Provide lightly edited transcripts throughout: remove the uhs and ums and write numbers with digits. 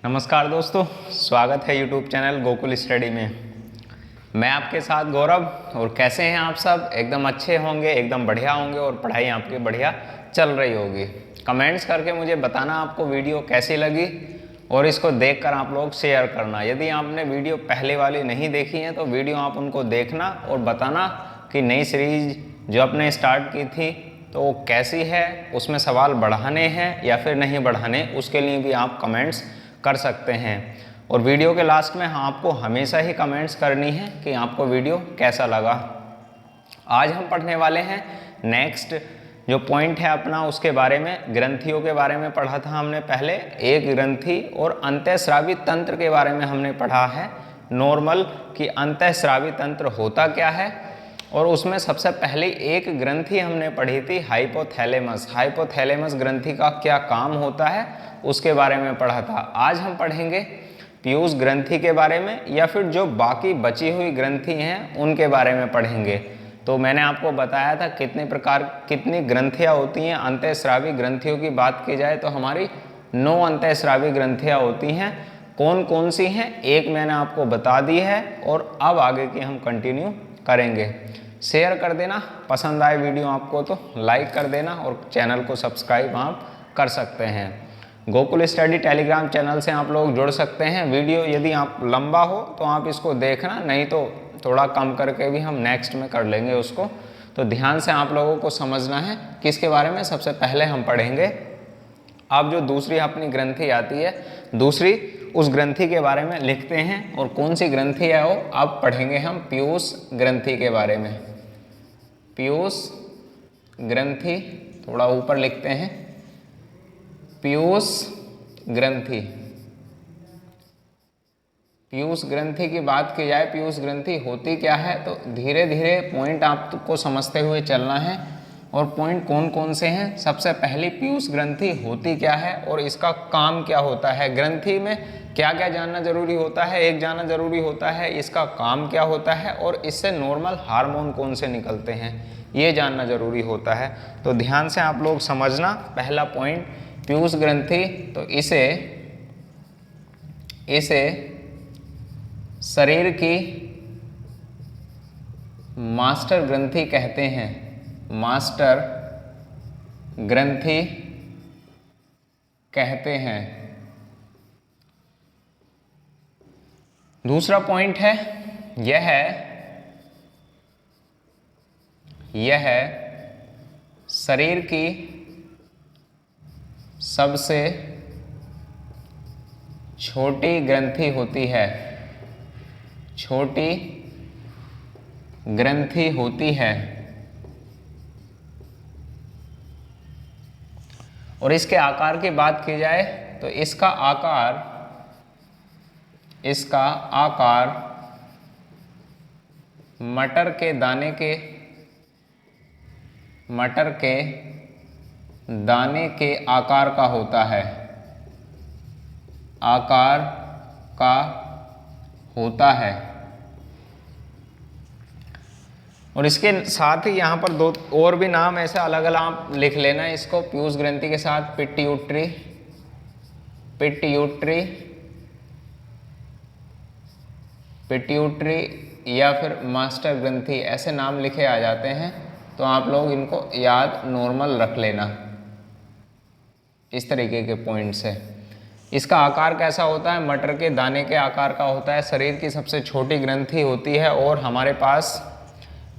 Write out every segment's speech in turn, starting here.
नमस्कार दोस्तों, स्वागत है यूट्यूब चैनल गोकुल स्टडी में। मैं आपके साथ गौरव। और कैसे हैं आप सब? एकदम अच्छे होंगे, एकदम बढ़िया होंगे और पढ़ाई आपकी बढ़िया चल रही होगी। कमेंट्स करके मुझे बताना आपको वीडियो कैसी लगी और इसको देखकर आप लोग शेयर करना। यदि आपने वीडियो पहले वाली नहीं देखी है तो वीडियो आप उनको देखना और बताना कि नई सीरीज जो आपने स्टार्ट की थी तो वो कैसी है, उसमें सवाल बढ़ाने हैं या फिर नहीं बढ़ाने, उसके लिए भी आप कमेंट्स कर सकते हैं। और वीडियो के लास्ट में आपको हमेशा ही कमेंट्स करनी है कि आपको वीडियो कैसा लगा। आज हम पढ़ने वाले हैं नेक्स्ट जो पॉइंट है अपना, उसके बारे में। ग्रंथियों के बारे में पढ़ा था हमने पहले, एक ग्रंथि और अंतःस्रावी तंत्र के बारे में हमने पढ़ा है नॉर्मल कि अंतःस्रावी तंत्र होता क्या है। और उसमें सबसे पहले एक ग्रंथि हमने पढ़ी थी हाइपोथैलेमस। हाइपोथैलेमस ग्रंथि का क्या काम होता है उसके बारे में पढ़ा था। आज हम पढ़ेंगे पीयूष ग्रंथि के बारे में या फिर जो बाकी बची हुई ग्रंथि हैं उनके बारे में पढ़ेंगे। तो मैंने आपको बताया था कितनी ग्रंथियाँ होती हैं। अंतःस्रावी ग्रंथियों की बात की जाए तो हमारी 9 अंतःस्रावी ग्रंथियाँ होती हैं। कौन कौन सी हैं एक मैंने आपको बता दी है और अब आगे की हम कंटिन्यू करेंगे। शेयर कर देना, पसंद आए वीडियो आपको तो लाइक कर देना और चैनल को सब्सक्राइब आप कर सकते हैं। गोकुल स्टडी टेलीग्राम चैनल से आप लोग जुड़ सकते हैं। वीडियो यदि आप लंबा हो तो आप इसको देखना, नहीं तो थोड़ा कम करके भी हम नेक्स्ट में कर लेंगे उसको। तो ध्यान से आप लोगों को समझना है किसके बारे में। सबसे पहले हम पढ़ेंगे अब जो दूसरी अपनी ग्रंथि आती है, दूसरी उस ग्रंथि के बारे में लिखते हैं। और कौन सी ग्रंथि है वो अब पढ़ेंगे हम पीयूष ग्रंथि के बारे में। पीयूष ग्रंथि थोड़ा ऊपर लिखते हैं, पीयूष ग्रंथि। पीयूष ग्रंथि की बात की जाए, पीयूष ग्रंथि होती क्या है, तो धीरे धीरे पॉइंट आपको समझते हुए चलना है। और पॉइंट कौन कौन से हैं। सबसे पहली पीयूष ग्रंथि होती क्या है और इसका काम क्या होता है। ग्रंथि में क्या क्या जानना जरूरी होता है, एक जानना जरूरी होता है इसका काम क्या होता है और इससे नॉर्मल हार्मोन कौन से निकलते हैं, ये जानना जरूरी होता है। तो ध्यान से आप लोग समझना। पहला पॉइंट पीयूष ग्रंथि, तो इसे शरीर की मास्टर ग्रंथि कहते हैं। मास्टर ग्रंथि कहते हैं। दूसरा पॉइंट है यह शरीर की सबसे छोटी ग्रंथि होती है। छोटी ग्रंथि होती है। और इसके आकार की बात की जाए तो इसका आकार मटर के दाने के आकार का होता है। आकार का होता है। और इसके साथ ही यहाँ पर दो और भी नाम ऐसे अलग अलग आप लिख लेना इसको पीयूष ग्रंथि के साथ। पिट्यूटरी या फिर मास्टर ग्रंथि, ऐसे नाम लिखे आ जाते हैं। तो आप लोग इनको याद नॉर्मल रख लेना इस तरीके के पॉइंट से। इसका आकार कैसा होता है, मटर के दाने के आकार का होता है। शरीर की सबसे छोटी ग्रंथि होती है और हमारे पास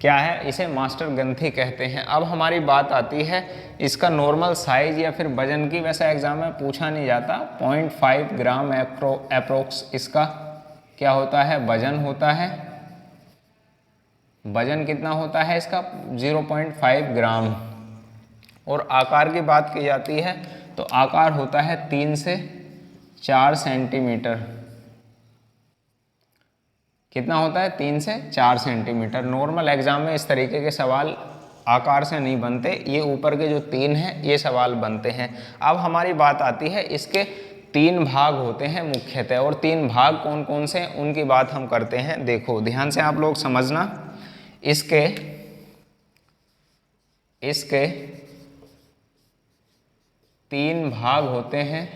क्या है, इसे मास्टर ग्रंथि कहते हैं। अब हमारी बात आती है इसका नॉर्मल साइज या फिर वजन की। वैसे एग्जाम में पूछा नहीं जाता। 0.5 ग्राम अप्रोक्स इसका क्या होता है, वजन होता है। वजन कितना होता है इसका, 0.5 ग्राम। और आकार की बात की जाती है तो आकार होता है 3 से 4 सेंटीमीटर। कितना होता है, 3 से 4 सेंटीमीटर। नॉर्मल एग्जाम में इस तरीके के सवाल आकार से नहीं बनते, ये ऊपर के जो 3 हैं ये सवाल बनते हैं। अब हमारी बात आती है इसके 3 भाग होते हैं मुख्यतः। और 3 भाग कौन कौन से हैं उनकी बात हम करते हैं। देखो ध्यान से आप लोग समझना। इसके 3 भाग होते हैं।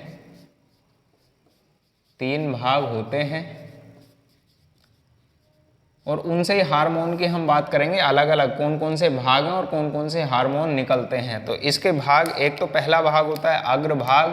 3 भाग होते हैं और उनसे ही हार्मोन की हम बात करेंगे अलग अलग कौन कौन से भाग हैं और कौन कौन से हार्मोन निकलते हैं। तो इसके भाग, एक तो पहला भाग होता है अग्रभाग।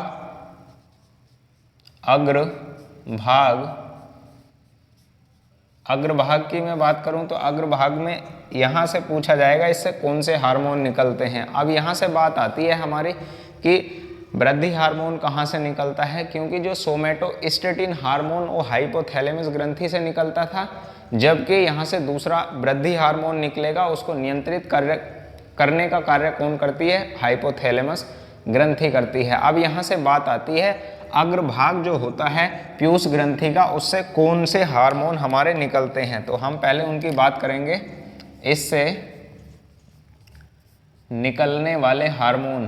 अग्रभाग की मैं बात करूं तो अग्रभाग में यहाँ से पूछा जाएगा इससे कौन से हार्मोन निकलते हैं। अब यहाँ से बात आती है हमारी कि वृद्धि हार्मोन कहाँ से निकलता है, क्योंकि जो सोमेटोस्टेटिन हार्मोन वो हाइपोथैलेमस ग्रंथि से निकलता था, जबकि यहाँ से दूसरा वृद्धि हार्मोन निकलेगा, उसको नियंत्रित करने का कार्य कौन करती है, हाइपोथैलेमस ग्रंथि करती है। अब यहाँ से बात आती है अग्रभाग जो होता है पीयूष ग्रंथि का, उससे कौन से हार्मोन हमारे निकलते हैं। तो हम पहले उनकी बात करेंगे। इससे निकलने वाले हार्मोन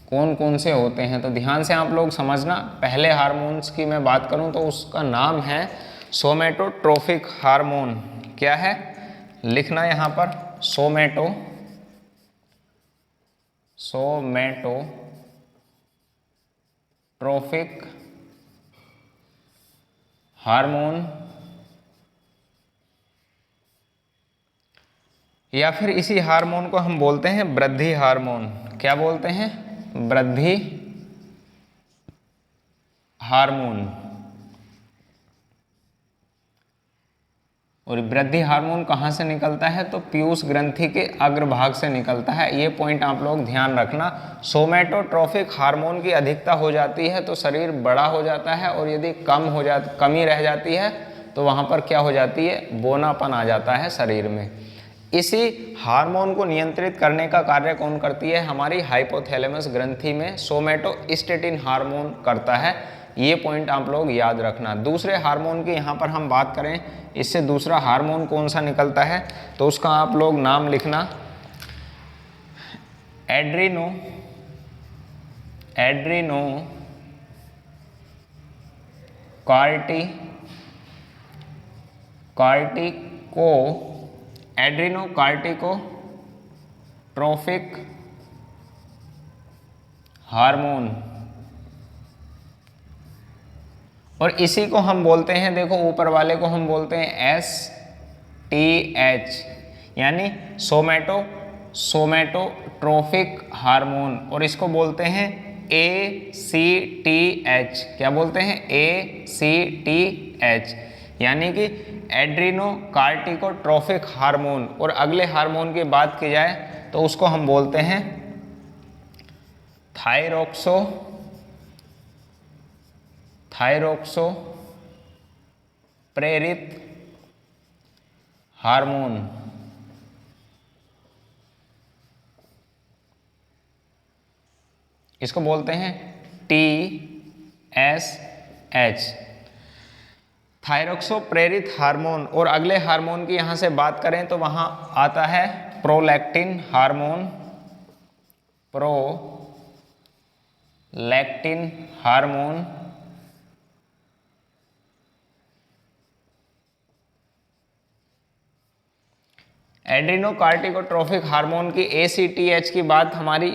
कौन कौन से होते हैं। तो ध्यान से आप लोग समझना। पहले हार्मोन्स की मैं बात करूं तो उसका नाम है सोमेटोट्रोफिक हार्मोन। क्या है, लिखना यहां पर, सोमेटोट्रोफिक हार्मोन, या फिर इसी हार्मोन को हम बोलते हैं वृद्धि हार्मोन। क्या बोलते हैं, वृद्धि हार्मोन। और वृद्धि हार्मोन कहाँ से निकलता है, तो पीयूष ग्रंथि के अग्रभाग से निकलता है। ये पॉइंट आप लोग ध्यान रखना। सोमेटोट्रोफिक हार्मोन की अधिकता हो जाती है तो शरीर बड़ा हो जाता है, और यदि कमी रह जाती है तो वहाँ पर क्या हो जाती है, बोनापन आ जाता है शरीर में। इसी हार्मोन को नियंत्रित करने का कार्य कौन करती है, हमारी हाइपोथैलेमस ग्रंथि में सोमेटोस्टेटिन हार्मोन करता है। ये पॉइंट आप लोग याद रखना। दूसरे हार्मोन की यहाँ पर हम बात करें, इससे दूसरा हार्मोन कौन सा निकलता है, तो उसका आप लोग नाम लिखना, एड्रीनो कार्टिकोट्रोफिक हार्मोन। और इसी को हम बोलते हैं, देखो ऊपर वाले को हम बोलते हैं STH, यानी सोमेटोट्रोफिक हार्मोन, और इसको बोलते हैं ACTH। क्या बोलते हैं, ACTH, यानी कि एड्रीनोकार्टिकोट्रोफिक हार्मोन। और अगले हार्मोन की बात की जाए तो उसको हम बोलते हैं थायरोक्सो प्रेरित हार्मोन। इसको बोलते हैं TSH, थायरोक्सो प्रेरित हार्मोन। और अगले हार्मोन की यहां से बात करें तो वहां आता है प्रोलैक्टिन हार्मोन। एड्रीनोकार्टिकोट्रोफिक हार्मोन की ACTH की बात हमारी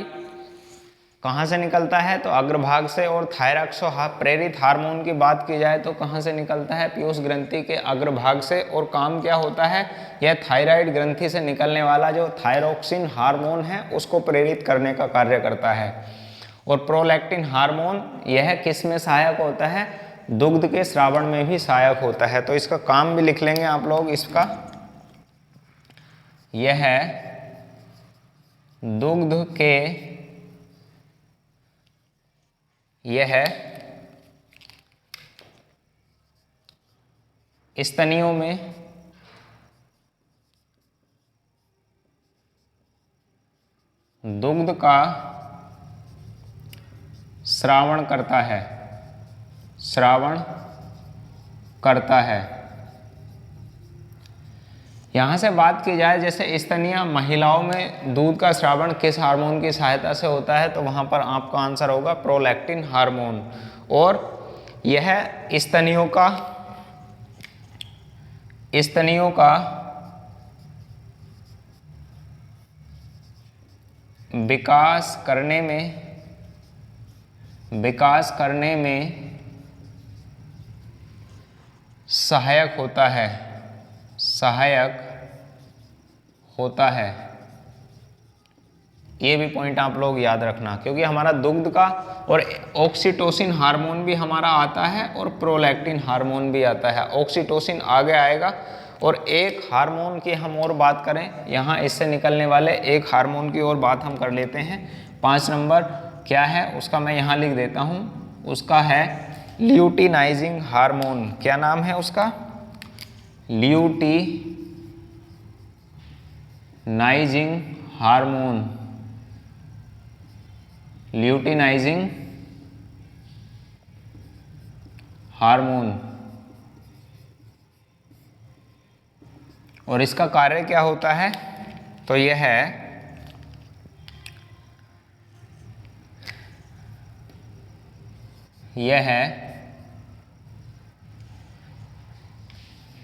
कहाँ से निकलता है, तो अग्रभाग से। और थायरोक्सो प्रेरित हार्मोन की बात की जाए तो कहाँ से निकलता है, पीयूष ग्रंथि के अग्रभाग से। और काम क्या होता है, यह थायराइड ग्रंथि से निकलने वाला जो थायरोक्सिन हार्मोन है उसको प्रेरित करने का कार्य करता है। और प्रोलैक्टिन हार्मोन यह किस में सहायक होता है, दुग्ध के स्रावण में भी सहायक होता है। तो इसका काम भी लिख लेंगे आप लोग। इसका यह दुग्ध के स्तनियों में दुग्ध का स्रावण करता है। यहाँ से बात की जाए, जैसे स्तनीय महिलाओं में दूध का स्रावण किस हार्मोन की सहायता से होता है, तो वहाँ पर आपका आंसर होगा प्रोलैक्टिन हार्मोन। और यह स्तनियों का विकास करने में सहायक होता है। ये भी पॉइंट आप लोग याद रखना, क्योंकि हमारा दुग्ध का और ऑक्सीटोसिन हार्मोन भी हमारा आता है और प्रोलैक्टिन हार्मोन भी आता है। ऑक्सीटोसिन आगे आएगा। और एक हार्मोन की हम और बात करें, यहाँ इससे निकलने वाले एक हार्मोन की और बात हम कर लेते हैं। 5 नंबर क्या है उसका मैं यहाँ लिख देता हूँ, उसका है ल्यूटिनाइजिंग हार्मोन। क्या नाम है उसका? Luteinizing hormone. Luteinizing hormone. और इसका कार्य क्या होता है? तो यह है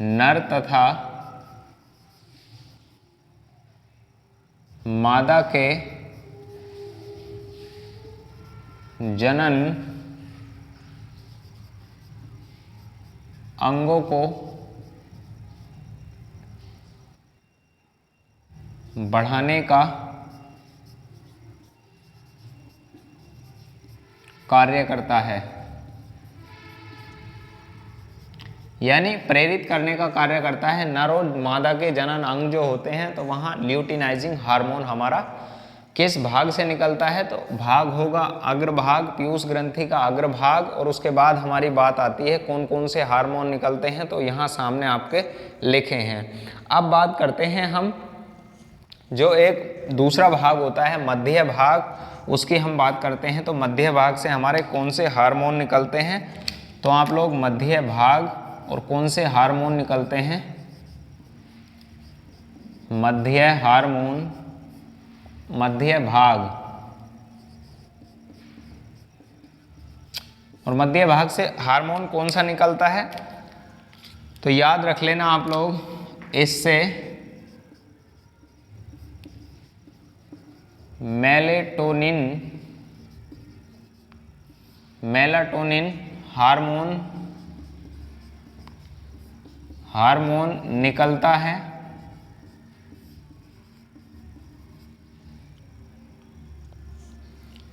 नर तथा मादा के जनन अंगों को बढ़ाने का कार्य करता है, यानी प्रेरित करने का कार्य करता है। नर और मादा के जनन अंग जो होते हैं, तो वहाँ ल्यूटिनाइजिंग हार्मोन हमारा किस भाग से निकलता है? तो भाग होगा अग्रभाग, पीयूष ग्रंथि का अग्रभाग। और उसके बाद हमारी बात आती है कौन कौन से हार्मोन निकलते हैं, तो यहाँ सामने आपके लिखे हैं। अब बात करते हैं हम जो एक दूसरा भाग होता है मध्य भाग, उसकी हम बात करते हैं। तो मध्य भाग से हमारे कौन से हार्मोन निकलते हैं? तो आप लोग मध्य भाग और कौन से हार्मोन निकलते हैं? मध्य हार्मोन, मध्य भाग। और मध्य भाग से हार्मोन कौन सा निकलता है? तो याद रख लेना आप लोग, इससे मेलाटोनिन हार्मोन निकलता है।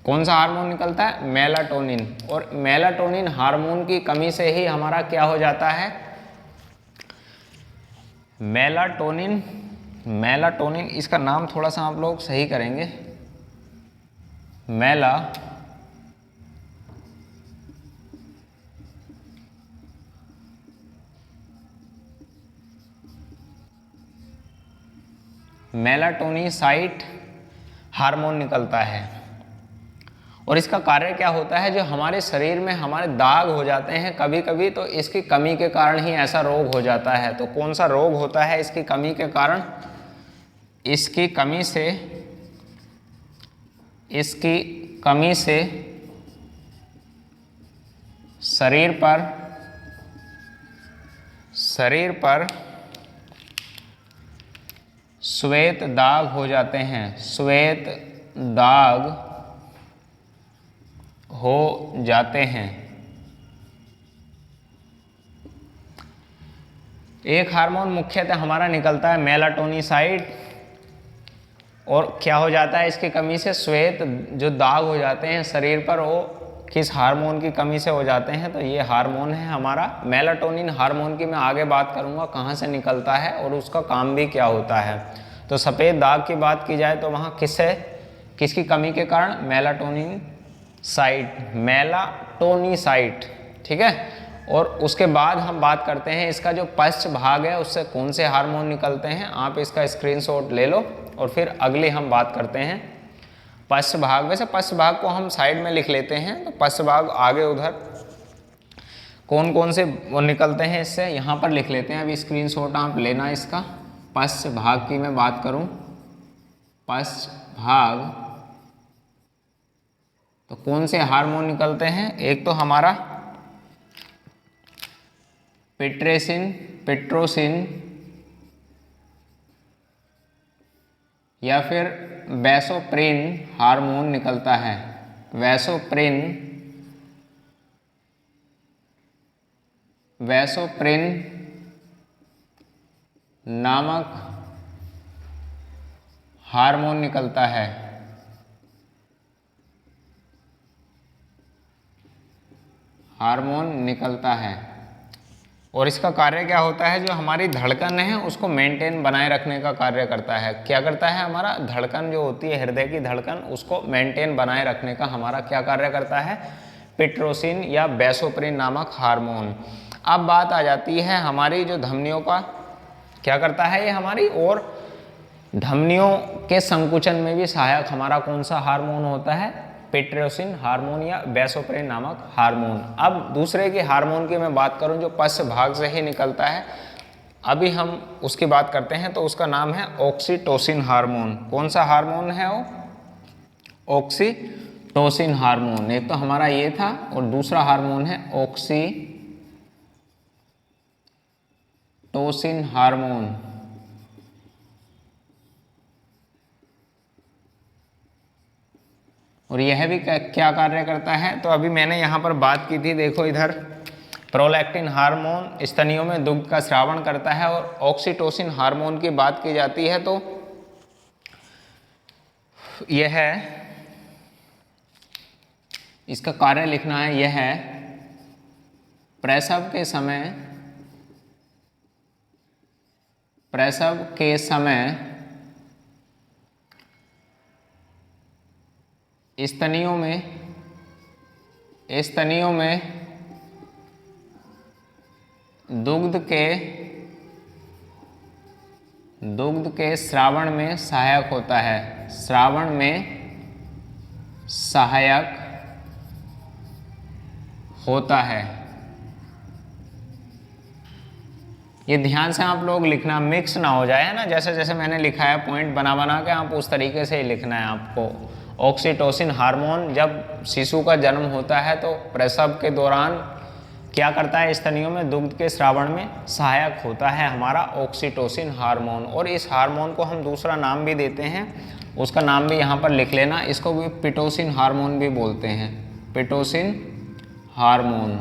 कौन सा हार्मोन निकलता है? मेलाटोनिन। और मेलाटोनिन हार्मोन की कमी से ही हमारा क्या हो जाता है? मेलाटोनिन इसका नाम थोड़ा सा आप लोग सही करेंगे, मेलाटोनिसाइट हार्मोन निकलता है। और इसका कार्य क्या होता है? जो हमारे शरीर में हमारे दाग हो जाते हैं कभी कभी, तो इसकी कमी के कारण ही ऐसा रोग हो जाता है। तो कौन सा रोग होता है इसकी कमी के कारण? इसकी कमी से शरीर पर श्वेत दाग हो जाते हैं। श्वेत दाग हो जाते हैं। एक हार्मोन मुख्यतः हमारा निकलता है मेलाटोनिसाइट, और क्या हो जाता है इसकी कमी से? श्वेत जो दाग हो जाते हैं शरीर पर, वो किस हार्मोन की कमी से हो जाते हैं? तो ये हार्मोन है हमारा मेलाटोनिन हार्मोन की मैं आगे बात करूंगा कहाँ से निकलता है और उसका काम भी क्या होता है। तो सफ़ेद दाग की बात की जाए तो वहाँ किसकी कमी के कारण? मेलाटोनिसाइट, ठीक है। और उसके बाद हम बात करते हैं इसका जो पश्च भाग है उससे कौन से हार्मोन निकलते हैं। आप इसका स्क्रीनशॉट ले लो और फिर अगली हम बात करते हैं पश्च भाग। वैसे पश्च भाग को हम साइड में लिख लेते हैं, तो पश्च भाग आगे उधर कौन कौन से वो निकलते हैं इससे यहाँ पर लिख लेते हैं। अभी स्क्रीनशॉट आप लेना इसका। पश्च भाग की मैं बात करूँ, पश्च भाग तो कौन से हार्मोन निकलते हैं? एक तो हमारा पेट्रोसिन या फिर वैसोप्रेन हार्मोन निकलता है। वैसोप्रेन नामक हार्मोन निकलता है। और इसका कार्य क्या होता है, जो हमारी धड़कन है उसको मेंटेन बनाए रखने का कार्य करता है। क्या करता है, हमारा धड़कन जो होती है, हृदय की धड़कन, उसको मेंटेन बनाए रखने का हमारा क्या कार्य करता है, पिट्रोसिन या वैसोप्रेन नामक हार्मोन। अब बात आ जाती है हमारी जो धमनियों का, क्या करता है ये हमारी, और धमनियों के संकुचन में भी सहायक हमारा कौन सा हार्मोन होता है, पिट्रोसिन हार्मोन या वैसोप्रेन नामक हार्मोन। अब दूसरे के हार्मोन की मैं बात करूं जो पश्च भाग से ही निकलता है, अभी हम उसकी बात करते हैं, तो उसका नाम है ऑक्सीटोसिन हार्मोन। कौन सा हार्मोन है वो, ऑक्सीटोसिन हार्मोन। एक तो हमारा ये था और दूसरा हार्मोन है ऑक्सीटोसिन हार्मोन। और यह भी क्या कार्य करता है, तो अभी मैंने यहाँ पर बात की थी, देखो इधर, प्रोलैक्टिन हार्मोन स्तनियों में दुग्ध का स्रावण करता है, और ऑक्सीटोसिन हार्मोन की बात की जाती है तो यह है, इसका कार्य लिखना है, यह है प्रसव के समय स्तनियों में दुग्ध के स्रावण में सहायक होता है, स्रावण में सहायक होता है। ये ध्यान से आप लोग लिखना, मिक्स ना हो जाए, है ना, जैसे जैसे मैंने लिखा है पॉइंट बना बना के, आप उस तरीके से ही लिखना है आपको। ऑक्सीटोसिन हार्मोन जब शिशु का जन्म होता है तो प्रसव के दौरान क्या करता है, स्तनियों में दुग्ध के स्रावण में सहायक होता है हमारा ऑक्सीटोसिन हार्मोन। और इस हार्मोन को हम दूसरा नाम भी देते हैं, उसका नाम भी यहाँ पर लिख लेना, इसको भी पिटोसिन हार्मोन भी बोलते हैं, पिटोसिन हार्मोन,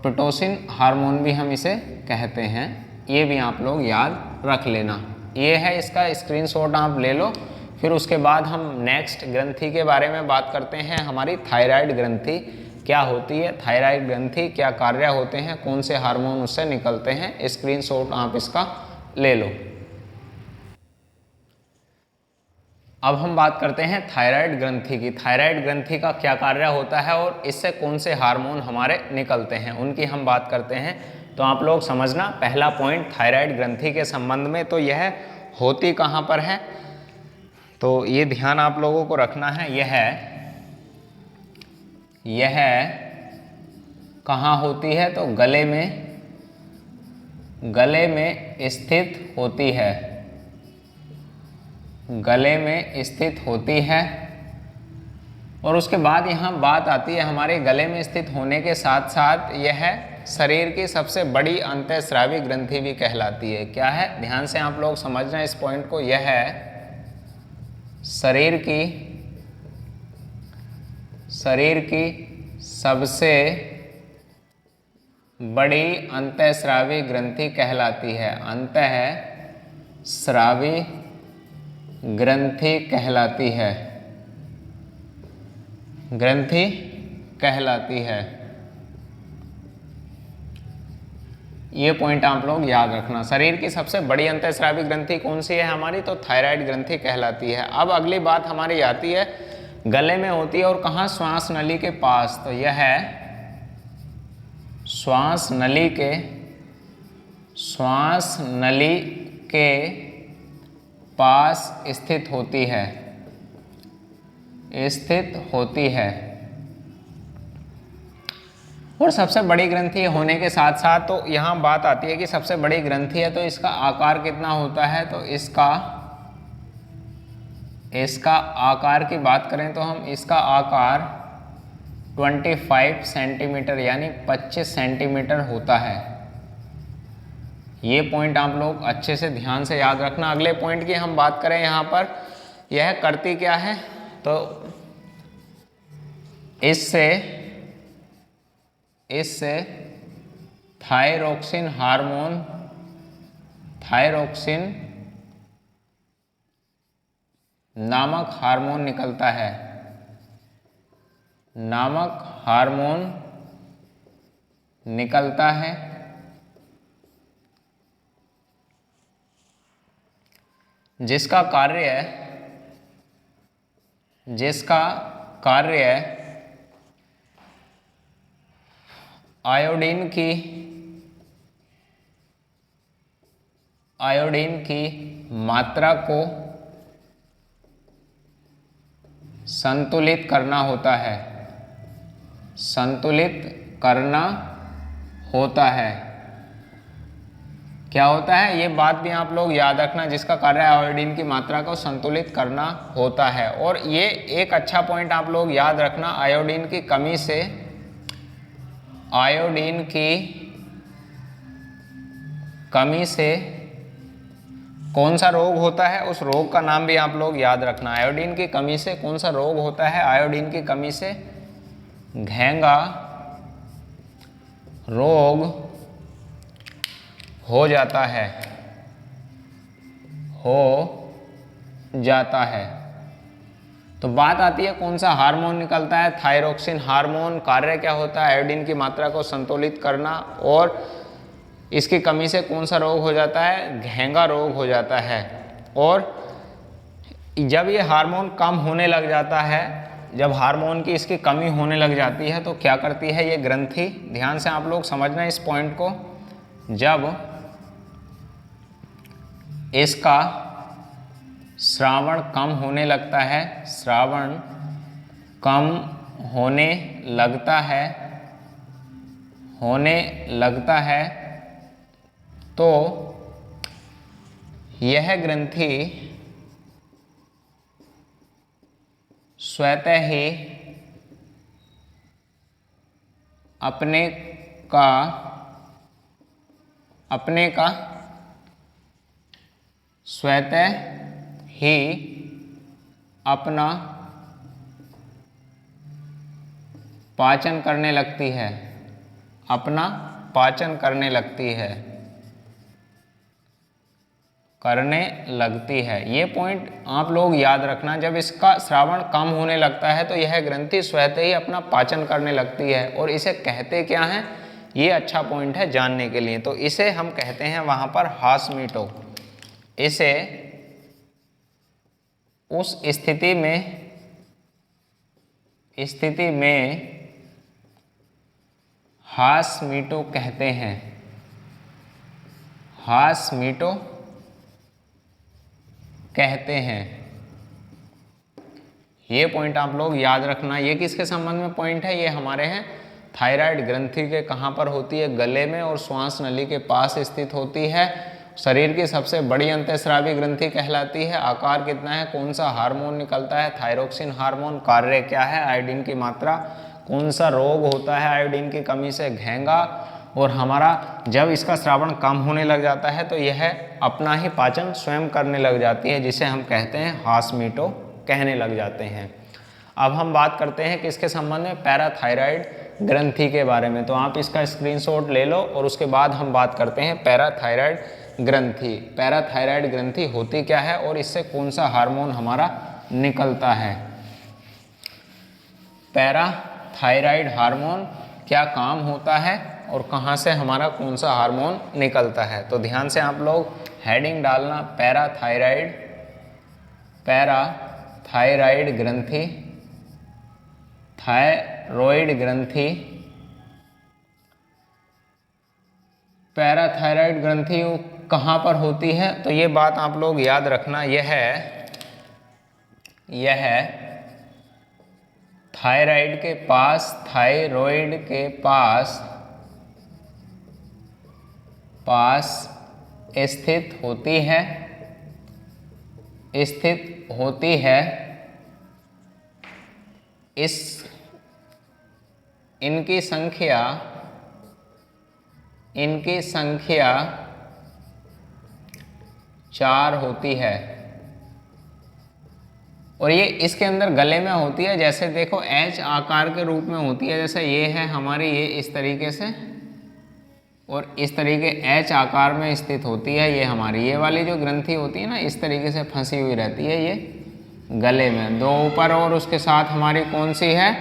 पिटोसिन हार्मोन भी हम इसे कहते हैं। ये भी आप लोग याद रख लेना। ये है इसका स्क्रीनशॉट, आप ले लो। फिर उसके बाद हम नेक्स्ट ग्रंथि के बारे में बात करते हैं, हमारी थायराइड ग्रंथि क्या होती है, थायराइड ग्रंथि क्या कार्य होते हैं, कौन से हार्मोन उससे निकलते हैं, स्क्रीनशॉट आप इसका ले लो। अब हम बात करते हैं थायराइड ग्रंथि की। थायराइड ग्रंथि का क्या कार्य होता है और इससे कौन से हार्मोन हमारे निकलते हैं, उनकी हम बात करते हैं। तो आप लोग समझना, पहला पॉइंट थायराइड ग्रंथि के संबंध में, तो यह होती कहाँ पर है, तो ये ध्यान आप लोगों को रखना है। यह कहाँ होती है, तो गले में स्थित होती है, गले में स्थित होती है। और उसके बाद यहाँ बात आती है हमारे गले में स्थित होने के साथ साथ यह शरीर की सबसे बड़ी अंतःस्रावी ग्रंथि भी कहलाती है। क्या है, ध्यान से आप लोग समझना इस पॉइंट को, यह है शरीर की सबसे बड़ी अंतःस्रावी ग्रंथि कहलाती है, अंतःस्रावी ग्रंथि कहलाती है। ये पॉइंट आप लोग याद रखना, शरीर की सबसे बड़ी अंतःस्रावी ग्रंथि कौन सी है हमारी, तो थायराइड ग्रंथि कहलाती है। अब अगली बात हमारी आती है, गले में होती है और कहाँ, श्वास नली के पास, तो यह है श्वास नली के पास स्थित होती है। और सबसे बड़ी ग्रंथि होने के साथ साथ तो यहाँ बात आती है कि सबसे बड़ी ग्रंथि है तो इसका आकार कितना होता है, तो इसका आकार की बात करें तो हम इसका आकार 25 सेंटीमीटर यानी 25 सेंटीमीटर होता है। ये पॉइंट आप लोग अच्छे से ध्यान से याद रखना। अगले पॉइंट की हम बात करें यहाँ पर, यह करती क्या है, तो इससे थायरोक्सिन नामक हार्मोन निकलता है, जिसका कार्य आयोडीन की मात्रा को संतुलित करना होता है। क्या होता है, ये बात भी आप लोग याद रखना, जिसका कार्य आयोडीन की मात्रा को संतुलित करना होता है। और ये एक अच्छा पॉइंट आप लोग याद रखना, आयोडीन की कमी से कौन सा रोग होता है, उस रोग का नाम भी आप लोग याद रखना। आयोडीन की कमी से कौन सा रोग होता है, आयोडीन की कमी से घेंगा रोग हो जाता है। तो बात आती है कौन सा हार्मोन निकलता है, थायरोक्सिन हार्मोन। कार्य क्या होता है, आयोडीन की मात्रा को संतुलित करना, और इसकी कमी से कौन सा रोग हो जाता है, घेंगा रोग हो जाता है। और जब ये हार्मोन कम होने लग जाता है, जब हार्मोन की इसकी कमी होने लग जाती है, तो क्या करती है ये ग्रंथि, ध्यान से आप लोग समझना इस पॉइंट को, जब इसका श्रावण कम होने लगता है, तो यह ग्रंथि स्वतः ही अपने का स्वतः ही अपना पाचन करने लगती है। ये पॉइंट आप लोग याद रखना, जब इसका श्रावण कम होने लगता है तो यह ग्रंथि स्वतः ही अपना पाचन करने लगती है। और इसे कहते क्या हैं, ये अच्छा पॉइंट है जानने के लिए। तो इसे हम कहते हैं वहां पर हास्मीटो। इसे उस स्थिति में हास्मीटो कहते हैं, ये पॉइंट आप लोग याद रखना। ये किसके संबंध में पॉइंट है, ये हमारे हैं थायराइड ग्रंथि के कहाँ पर होती है, गले में और श्वास नली के पास स्थित होती है। शरीर की सबसे बड़ी अंतःस्रावी ग्रंथि कहलाती है। आकार कितना है, कौन सा हार्मोन निकलता है, थायरोक्सिन हार्मोन। कार्य क्या है, आयोडीन की मात्रा। कौन सा रोग होता है आयोडीन की कमी से, घेंगा। और हमारा जब इसका श्रावण कम होने लग जाता है तो यह अपना ही पाचन स्वयं करने लग जाती है, जिसे हम कहते हैं हास्मीटो कहने लग जाते हैं। अब हम बात करते हैं किसके संबंध में, पैराथायराइड ग्रंथि के बारे में। तो आप इसका स्क्रीनशॉट ले लो और उसके बाद हम बात करते हैं पैराथायराइड ग्रंथि। पैराथायराइड ग्रंथि होती क्या है और इससे कौन सा हार्मोन हमारा निकलता है। पैराथायराइड हार्मोन क्या काम होता है और कहाँ से हमारा कौन सा हार्मोन निकलता है। तो ध्यान से आप लोग हेडिंग डालना, पैराथायराइड ग्रंथि, थायरॉइड ग्रंथि। पैराथायराइड ग्रंथि कहाँ पर होती है, तो ये बात आप लोग याद रखना, यह थायराइड के पास स्थित होती है। इनकी संख्या 4 होती है, और ये इसके अंदर गले में होती है, जैसे देखो एच आकार के रूप में होती है, जैसे ये है हमारी, ये इस तरीके से, और इस तरीके एच आकार में स्थित होती है। ये हमारी ये वाली जो ग्रंथि होती है ना, इस तरीके से फंसी हुई रहती है ये गले में, 2 ऊपर, और उसके साथ हमारी कौन सी है,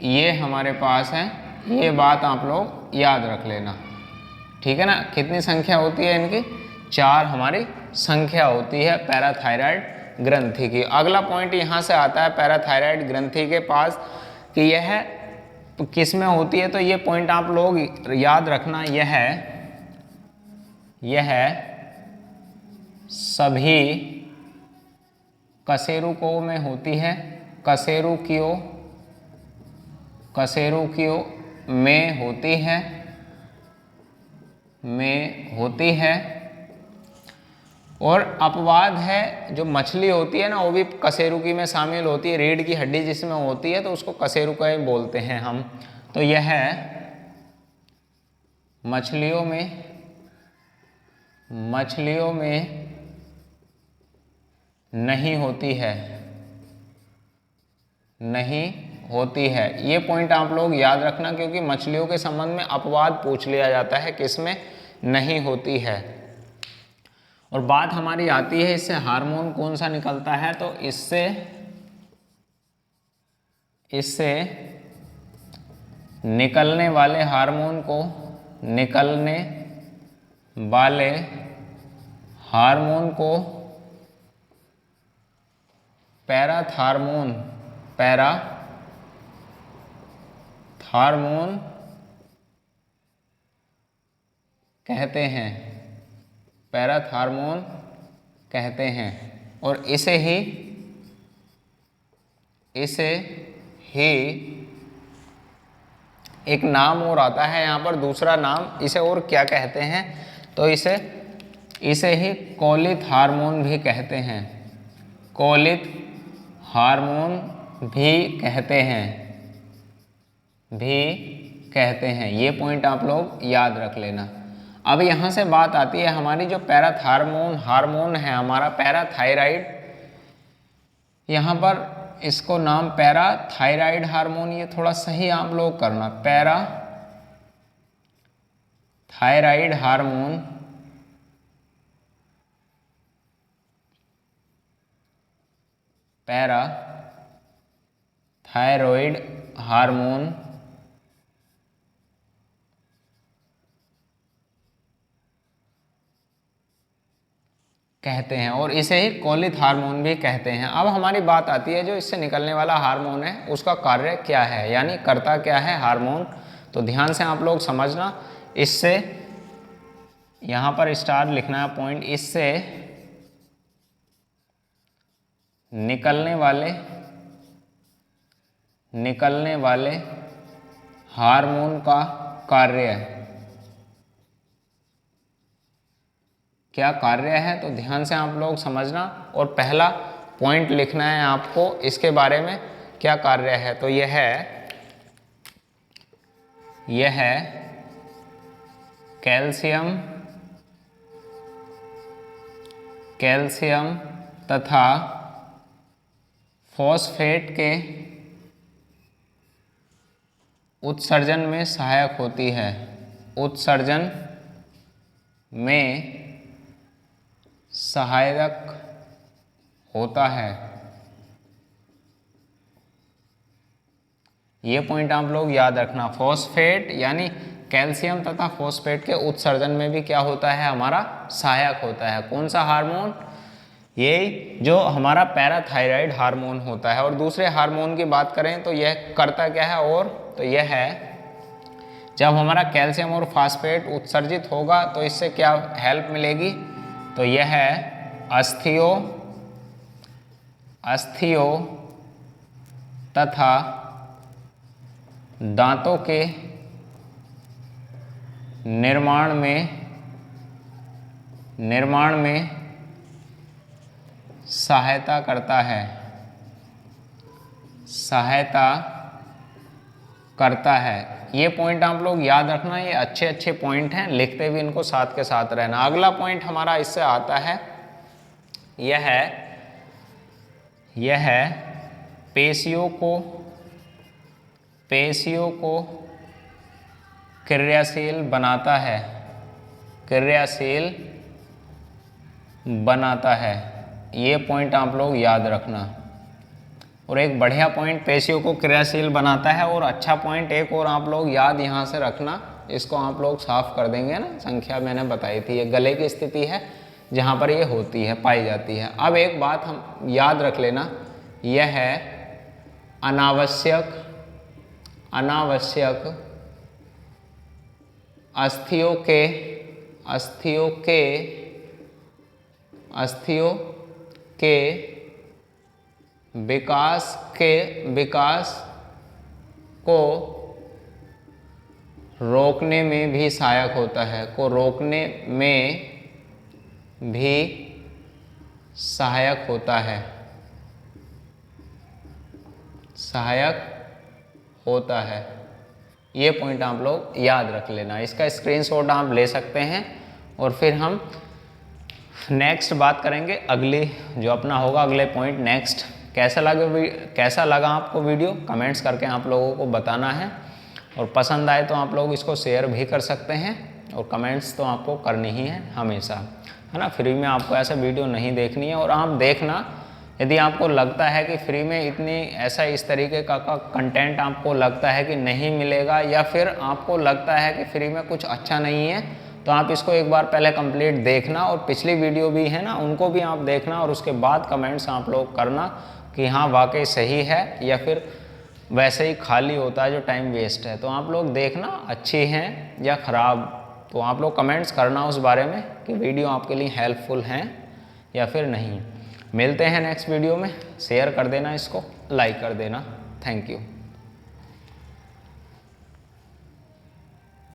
ये हमारे पास है। ये बात आप लोग याद रख लेना, ठीक है ना। कितनी संख्या होती है इनकी, 4 हमारी संख्या होती है पैराथायराइड ग्रंथि की। अगला पॉइंट यहाँ से आता है पैराथायराइड ग्रंथि के पास कि यह किस में होती है, तो ये पॉइंट आप लोग याद रखना, यह सभी कशेरुकों में होती है, कशेरुकियों में होती है, और अपवाद है जो मछली होती है ना, वो भी कशेरुकी में शामिल होती है, रीढ़ की हड्डी जिसमें होती है तो उसको कशेरुका ही बोलते हैं हम। तो यह मछलियों में नहीं होती है। ये पॉइंट आप लोग याद रखना, क्योंकि मछलियों के संबंध में अपवाद पूछ लिया जाता है किसमें नहीं होती है। और बात हमारी आती है इससे हार्मोन कौन सा निकलता है, तो इससे निकलने वाले हार्मोन को पैराथार्मोन कहते हैं, पैराथार्मोन कहते हैं। और इसे ही एक नाम और आता है यहाँ पर, दूसरा नाम इसे और क्या कहते हैं, तो इसे ही कोलित हार्मोन भी कहते हैं, कोलित हार्मोन भी कहते हैं। ये पॉइंट आप लोग याद रख लेना। अब यहाँ से बात आती है हमारी, जो हार्मोन है हमारा पैराथायराइड, यहाँ पर इसको नाम पैराथायराइड हार्मोन, ये थोड़ा सही आप लोग करना, पैराथायराइड हार्मोन, पैराथायरॉइड हार्मोन कहते हैं, और इसे ही कोलित हार्मोन भी कहते हैं। अब हमारी बात आती है जो इससे निकलने वाला हार्मोन है उसका कार्य क्या है, यानी करता क्या है हार्मोन। तो ध्यान से आप लोग समझना, इससे यहाँ पर स्टार लिखना है पॉइंट, इससे निकलने वाले हार्मोन का कार्य क्या कार्य है, तो ध्यान से आप लोग समझना, और पहला पॉइंट लिखना है आपको इसके बारे में क्या कार्य है। तो यह कैल्शियम तथा फॉस्फेट के उत्सर्जन में सहायक होती है, उत्सर्जन में सहायक होता है। ये पॉइंट आप लोग याद रखना, फॉस्फेट यानी कैल्शियम तथा फॉस्फेट के उत्सर्जन में भी क्या होता है हमारा, सहायक होता है। कौन सा हार्मोन, ये जो हमारा पैराथायराइड हार्मोन होता है। और दूसरे हार्मोन की बात करें तो यह करता क्या है, और तो यह है जब हमारा कैल्शियम और फॉस्फेट उत्सर्जित होगा तो इससे क्या हेल्प मिलेगी, तो यह है अस्थियों तथा दांतों के निर्माण में सहायता करता है। ये पॉइंट आप लोग याद रखना, ये अच्छे पॉइंट हैं, लिखते भी इनको साथ के साथ रहना। अगला पॉइंट हमारा इससे आता है यह पेशियों को क्रियाशील बनाता है। ये पॉइंट आप लोग याद रखना। और एक बढ़िया पॉइंट पेशियों को क्रियाशील बनाता है, और अच्छा पॉइंट एक और आप लोग याद यहाँ से रखना, इसको आप लोग साफ कर देंगे ना। संख्या मैंने बताई थी, ये गले की स्थिति है जहाँ पर ये होती है, पाई जाती है। अब एक बात हम याद रख लेना, यह है अनावश्यक अस्थियों के विकास को रोकने में भी सहायक होता है, ये पॉइंट आप लोग याद रख लेना। इसका स्क्रीनशॉट आप ले सकते हैं। और फिर हम नेक्स्ट बात करेंगे, अगली जो अपना होगा अगले पॉइंट नेक्स्ट। कैसा लगा आपको वीडियो, कमेंट्स करके आप लोगों को बताना है। और पसंद आए तो आप लोग इसको शेयर भी कर सकते हैं, और कमेंट्स तो आपको करनी ही है हमेशा, है ना। फ्री में आपको ऐसा वीडियो नहीं देखनी है। और आप देखना, यदि आपको लगता है कि फ्री में इस तरीके का कंटेंट आपको लगता है कि नहीं मिलेगा, या फिर आपको लगता है कि फ्री में कुछ अच्छा नहीं है, तो आप इसको एक बार पहले कंप्लीट देखना, और पिछली वीडियो भी है ना उनको भी आप देखना, और उसके बाद कमेंट्स आप लोग करना कि हाँ वाकई सही है या फिर वैसे ही खाली होता है जो टाइम वेस्ट है। तो आप लोग देखना अच्छी हैं या ख़राब, तो आप लोग कमेंट्स करना उस बारे में कि वीडियो आपके लिए हेल्पफुल हैं या फिर नहीं। मिलते हैं नेक्स्ट वीडियो में। शेयर कर देना, इसको लाइक कर देना। Thank you.